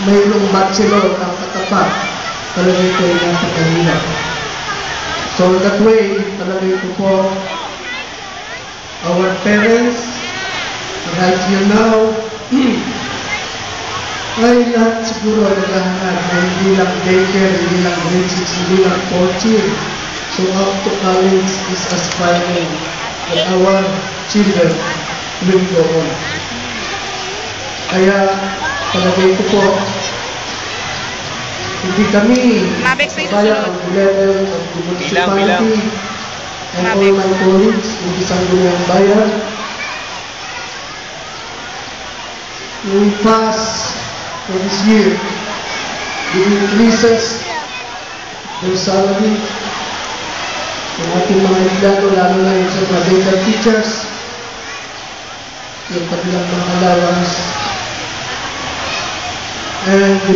mayroong bachelor ang katapat, palagay ko ay napakahirap. So that way, palagay ko po, our parents, right here now, ay lahat siguro naghahanap na hindi lang daycare, hindi lang grade 6, hindi lang 4th year. So up to college is aspiring that our children will go on. Kaya palagay ko po, hindi kami bayan of the level of the municipality and all my colleagues in the Sangguniang Bayan. We pass for this year the increases their salary ng ating mga empleyado, lalo na yung sa mga data teachers, yung kanilang mga allowance, and the